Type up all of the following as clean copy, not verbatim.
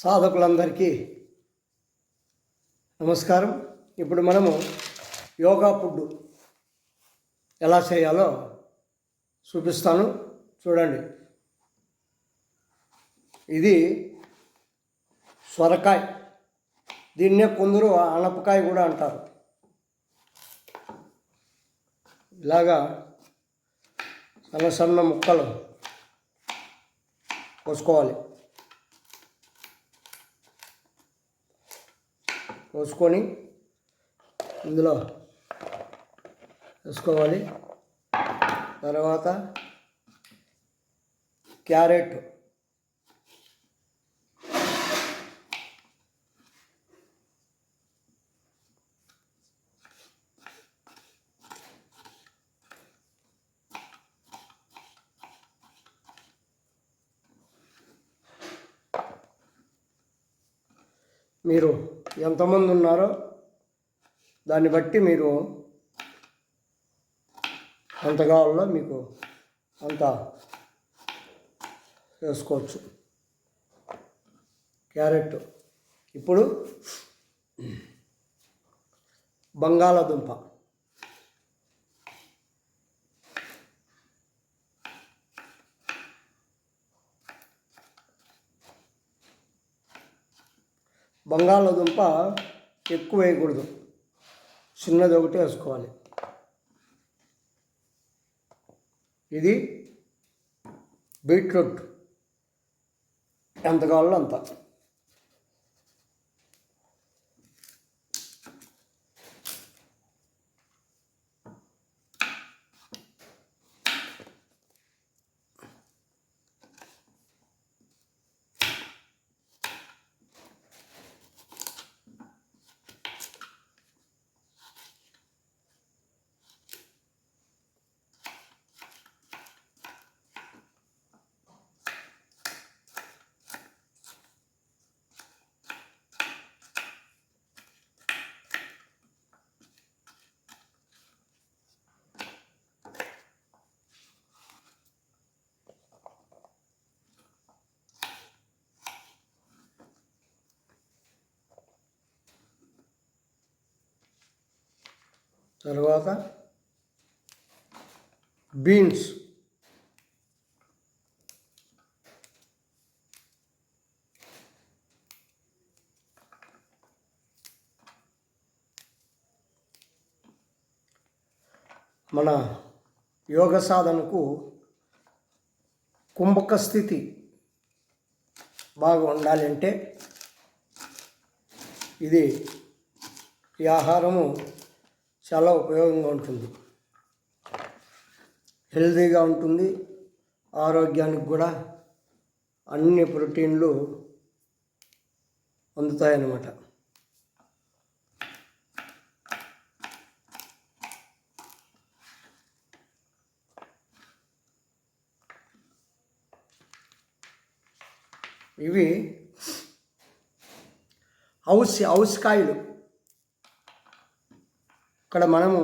సాధకులందరికీ నమస్కారం. ఇప్పుడు మనము యోగా ఫుడ్ ఎలా చేయాలో చూపిస్తాను, చూడండి. ఇది సొరకాయ, దీన్నే కొందరు అనపకాయ కూడా అంటారు. ఇలాగా సన్న సన్న ముక్కలు కోసుకొని ఇందులో వేసుకోవాలి. తర్వాత క్యారెట్, మీరు ఎంతమంది ఉన్నారో దాన్ని బట్టి మీరు ఎంత కావాలో మీకు అంత వేసుకోవచ్చు. క్యారెట్. ఇప్పుడు బంగాళాదుంప, బంగాళాదుంప ఎక్కువ వేయకూడదు, చిన్నది ఒకటి వేసుకోవాలి. ఇది బీట్రూట్, ఎంత కావాలో అంత. తర్వాత బీన్స్, మన యోగ సాధనకు కుంభక స్థితి బాగా ఉండాలి అంటే ఈ ఆహారము చాలా ఉపయోగంగా ఉంటుంది, హెల్తీగా ఉంటుంది. ఆరోగ్యానికి కూడా అన్ని ప్రోటీన్లు అందుతాయన్నమాట. ఇవి హౌస్కాయలు. ఇక్కడ మనము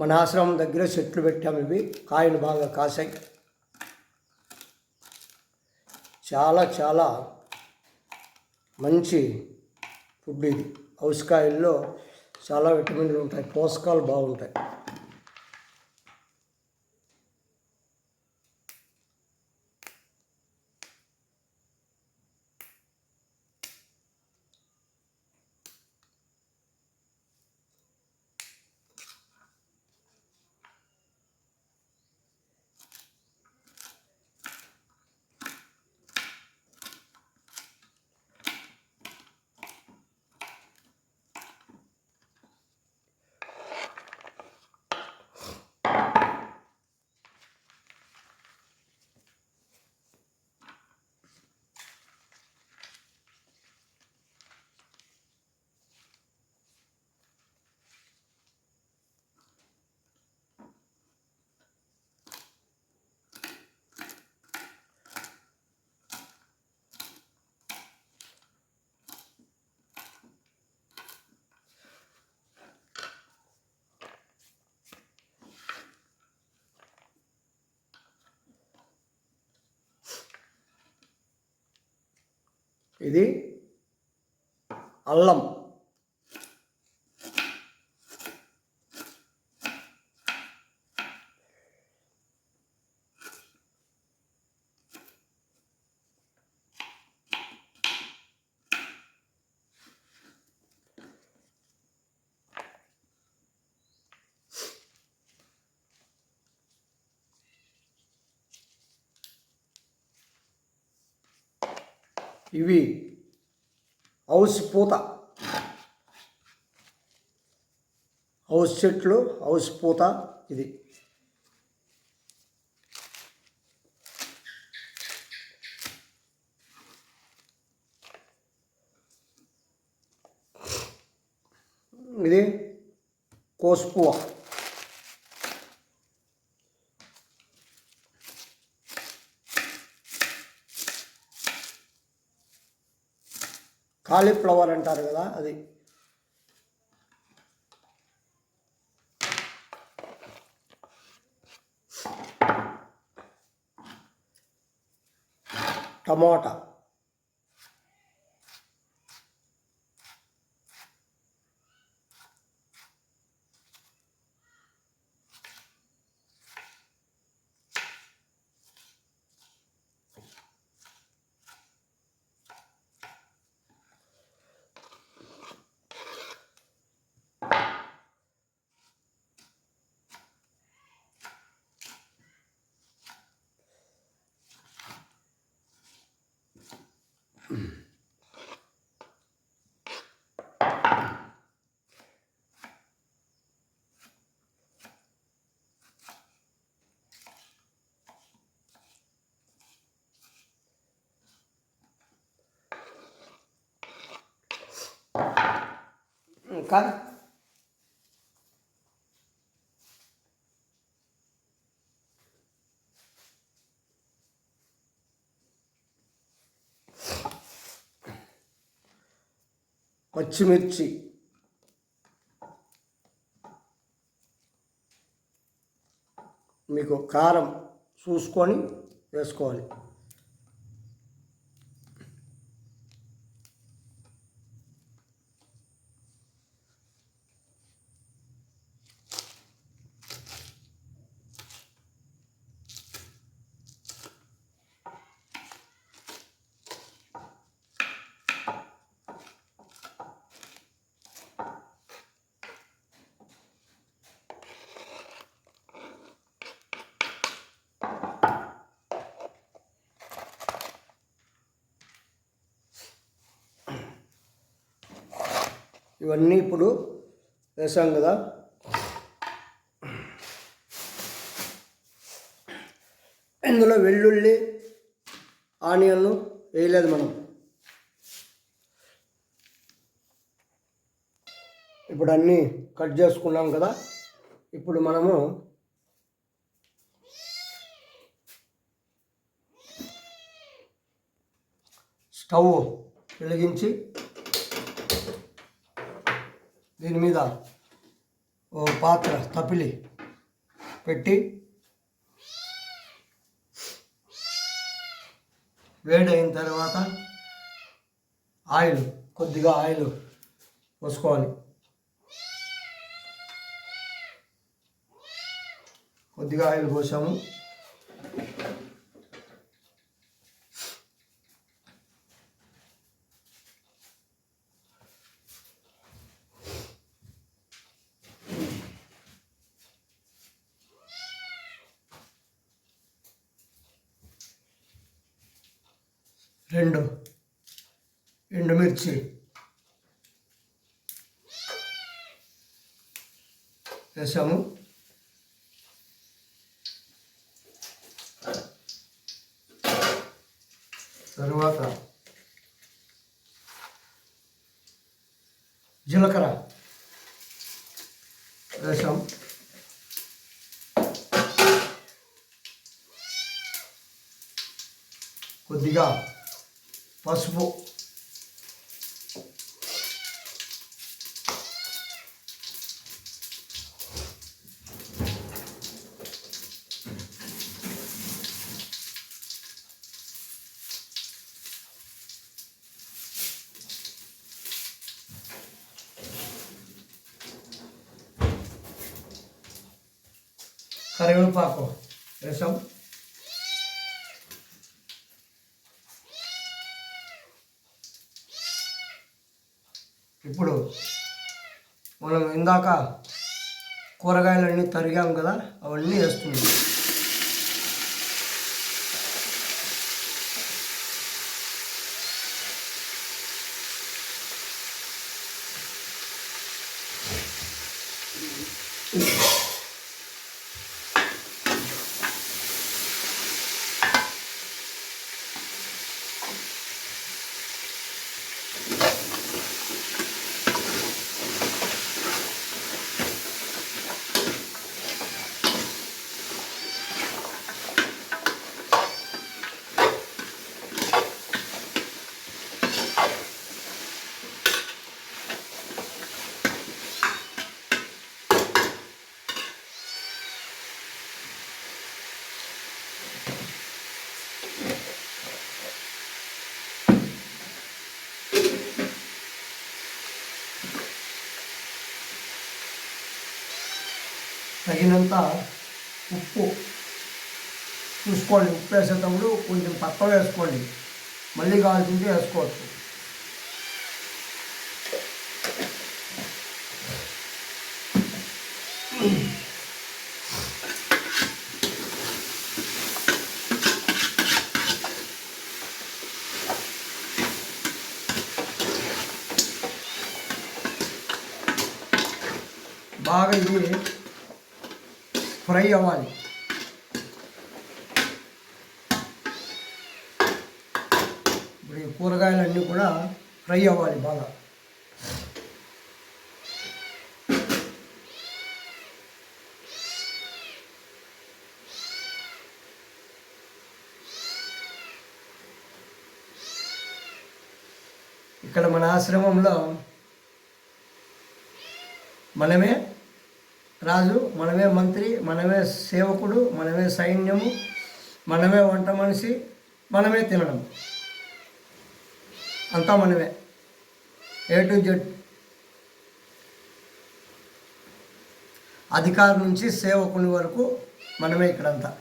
మన ఆశ్రమం దగ్గర చెట్లు పెట్టాము. ఇవి కాయలు బాగా కాసాయి. చాలా చాలా మంచి ఫుడ్ ఇది. హౌస్కాయల్లో చాలా విటమిన్లు ఉంటాయి, పోషకాలు బాగుంటాయి. ఇది అల్లం, ఇవి హౌస్ పూత, హౌస్ చెట్లు, హౌస్ పూత. ఇది ఇది కోసుపువ్వ, కాలీఫ్లవర్ అంటారు కదా అది. టమాటా, ఇంకా పచ్చిమిర్చి, మీకు కారం చూసుకొని వేసుకోవాలి. ఇవన్నీ ఇప్పుడు వేసాం కదా. ఇందులో వెల్లుల్లి, ఆనియన్లు వేయలేదు మనం. ఇప్పుడు అన్నీ కట్ చేసుకున్నాం కదా. ఇప్పుడు మనము స్టవ్ వెలిగించి దీని మీద ఓ పాత్ర తపిలి పెట్టి వేడైన తర్వాత కొద్దిగా ఆయిల్ పోసుకోవాలి. కొద్దిగా ఆయిల్ పోసాము. రెండు ఎండుమిర్చి వేసాము. తరువాత జీలకర్ర వేసాం. కొద్దిగా పసుపు, కరివేపాకు వేసాం. ఇప్పుడు మనం ఇందాక కూరగాయలన్నీ తరిగాం కదా, అవన్నీ వేస్తున్నాం. తగినంత ఉప్పు చూసుకోండి. ఉప్పు వేసేటప్పుడు కొంచెం తక్కువ వేసుకోండి, మళ్ళీ కావాల్సింటే వేసుకోవచ్చు. బాగా ఇది ఫ్రై అవ్వాలి. ఇప్పుడు ఈ కూరగాయలన్నీ కూడా ఫ్రై అవ్వాలి బాగా. ఇక్కడ మన ఆశ్రమంలో మనమే రాజు, మనమే మంత్రి, మనమే సేవకుడు, మనమే సైన్యము, మనమే వంట మనిషి, మనమే తినడం, అంతా మనమే. A to Z, అధికారి నుంచి సేవకుని వరకు మనమే ఇక్కడంతా.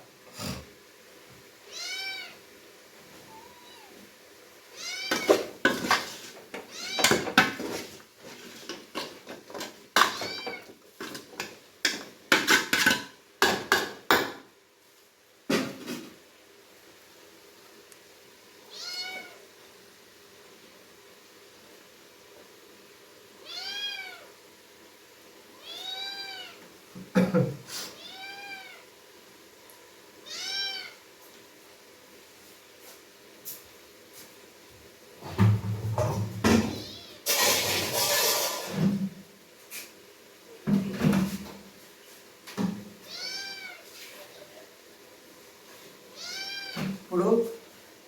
ఇప్పుడు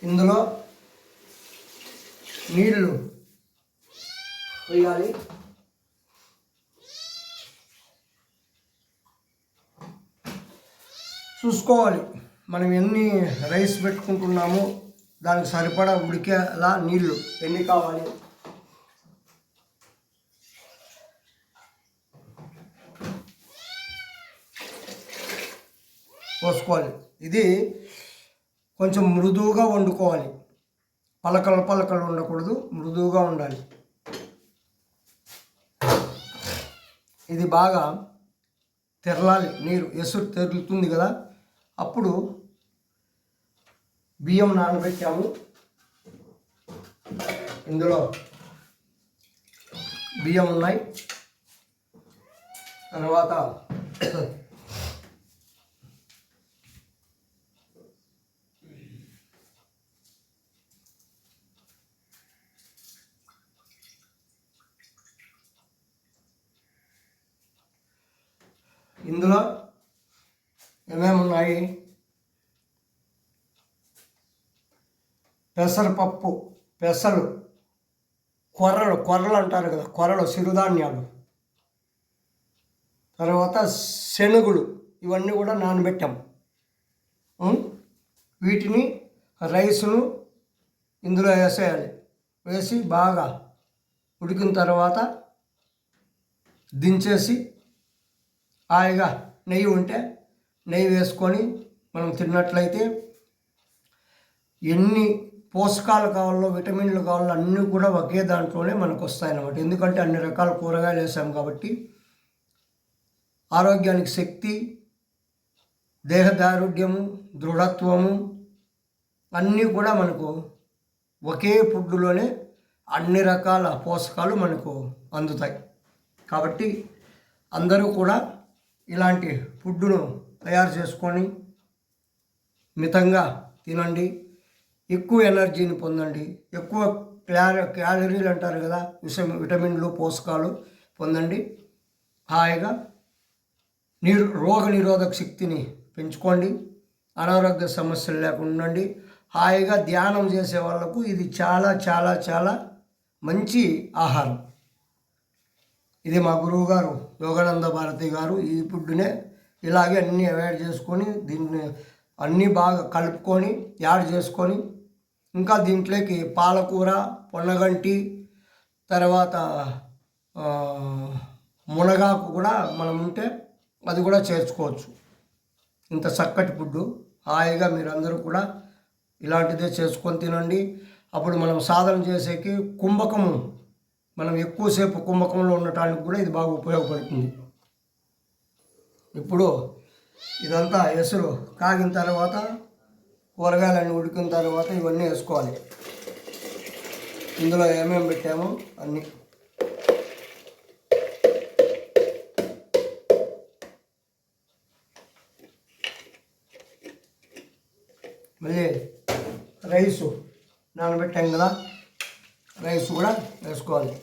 ఇందులో నీళ్ళు వేయాలి. చూసుకోవాలి మనం ఎన్ని రైస్ పెట్టుకుంటున్నామో దానికి సరిపడా ఉడికేలా నీళ్ళు ఎన్ని కావాలి. పోసుకోవాలి. ఇది కొంచెం మృదువుగా వండుకోవాలి, పలకలు పలకలు ఉండకూడదు, మృదువుగా ఉండాలి. ఇది బాగా తెరలాలి, నీరు ఎసురు తెరులుతుంది కదా. అప్పుడు బియ్యం నానబెట్టాము, ఇందులో బియ్యం ఉన్నాయి. తర్వాత ఇందులో ఏమేమి ఉన్నాయి, పెసరపప్పు, పెసలు, కొర్రలు అంటారు కదా, కొర్రలు చిరుధాన్యాలు, తర్వాత శనగులు, ఇవన్నీ కూడా నానబెట్టాం. వీటిని రైసును ఇందులో వేసేయాలి. వేసి బాగా ఉడికిన తర్వాత దించేసి హాయిగా నెయ్యి ఉంటే నెయ్యి వేసుకొని మనం తిన్నట్లయితే ఎన్ని పోషకాలు కావాలో విటమిన్లు కావాలో అన్నీ కూడా ఒకే దాంట్లోనే మనకు వస్తాయన్నమాట. ఎందుకంటే అన్ని రకాల కూరగాయలు వేసాం కాబట్టి ఆరోగ్యానికి శక్తి, దేహదారుఢ్యము, దృఢత్వము అన్నీ కూడా మనకు ఒకే ఫుడ్లోనే అన్ని రకాల పోషకాలు మనకు అందుతాయి. కాబట్టి అందరూ కూడా ఇలాంటి ఫుడ్డును తయారు చేసుకొని మితంగా తినండి, ఎక్కువ ఎనర్జీని పొందండి, ఎక్కువ క్యాలరీలు అంటారు కదా, విటమిన్లు పోషకాలు పొందండి. హాయిగా రోగ నిరోధక శక్తిని పెంచుకోండి, అనారోగ్య సమస్యలు లేకుండా ఉండండి. హాయిగా ధ్యానం చేసే వాళ్ళకు ఇది చాలా చాలా చాలా మంచి ఆహారం. ఇది మా గురువు గారు యోగానంద భారతి గారు ఈ ఫుడ్డునే ఇలాగే అన్నీ అవాయిడ్ చేసుకొని దీన్ని అన్నీ బాగా కలుపుకొని యాడ్ చేసుకొని ఇంకా దీంట్లోకి పాలకూర, పొన్నగంటి, తర్వాత మునగాకు కూడా మనం ఉంటే అది కూడా చేర్చుకోవచ్చు. ఇంత చక్కటి ఫుడ్డు హాయిగా మీరందరూ కూడా ఇలాంటిదే చేసుకొని తినండి. అప్పుడు మనం సాధన చేసేకి కుంభకము, మనం ఎక్కువసేపు కుంభకంలో ఉండటానికి కూడా ఇది బాగా ఉపయోగపడుతుంది. ఇప్పుడు ఇదంతా ఎసురు కాగిన తర్వాత కూరగాయలన్నీ ఉడికిన తర్వాత ఇవన్నీ వేసుకోవాలి. ఇందులో ఏమేమి పెట్టామో అన్నీ మళ్ళీ రైసు నానబెట్టాం కదా, రైస్ కూడా వేసుకోవాలి.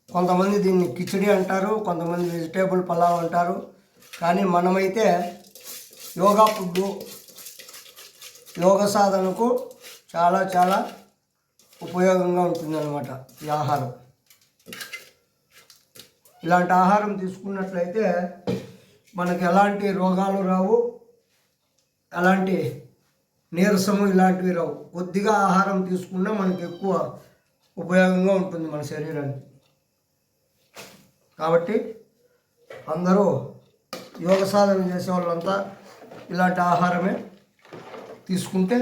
కొంతమంది దీన్ని కిచిడి అంటారు, కొంతమంది వెజిటేబుల్ పలావ్ అంటారు. కానీ మనమైతే యోగా ఫుడ్డు, యోగ సాధనకు చాలా చాలా ఉపయోగంగా ఉంటుందన్నమాట ఈ ఆహారం. ఇలాంటి ఆహారం తీసుకున్నట్లయితే మనకు ఎలాంటి రోగాలు రావు, ఎలాంటి నీరసము ఇలాంటివి రావు. కొద్దిగా ఆహారం తీసుకున్నా మనకు ఎక్కువ ఉపయోగంగా ఉంటుంది మన శరీరానికి. కాబట్టి అందరూ యోగ సాధన చేసే వాళ్ళంతా ఇలాంటి ఆహారమే తీసుకుంటే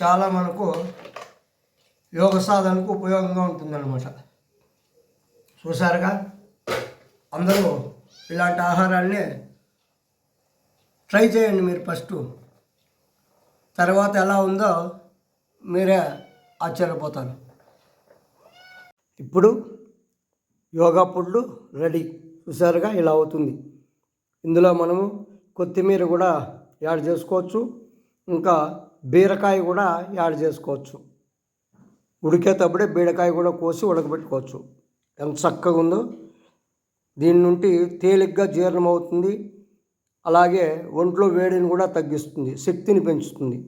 చాలా మనకు యోగ సాధనకు ఉపయోగంగా ఉంటుందన్నమాట. చూసారుగా, అందరూ ఇలాంటి ఆహారాన్ని ట్రై చేయండి మీరు ఫస్ట్. తర్వాత ఎలా ఉందో మీరే ఆశ్చర్యపోతారు. ఇప్పుడు యోగా ఫుడ్లు రెడీ. చూసారుగా, ఇలా అవుతుంది. ఇందులో మనము కొత్తిమీర కూడా యాడ్ చేసుకోవచ్చు, ఇంకా బీరకాయ కూడా యాడ్ చేసుకోవచ్చు. ఉడికేటప్పుడే బీరకాయ కూడా కోసి ఉడకబెట్టుకోవచ్చు. ఎంత చక్కగా ఉందో. దీని నుండి తేలిగ్గా జీర్ణం అవుతుంది, అలాగే ఒంట్లో వేడిని కూడా తగ్గిస్తుంది, శక్తిని పెంచుతుంది.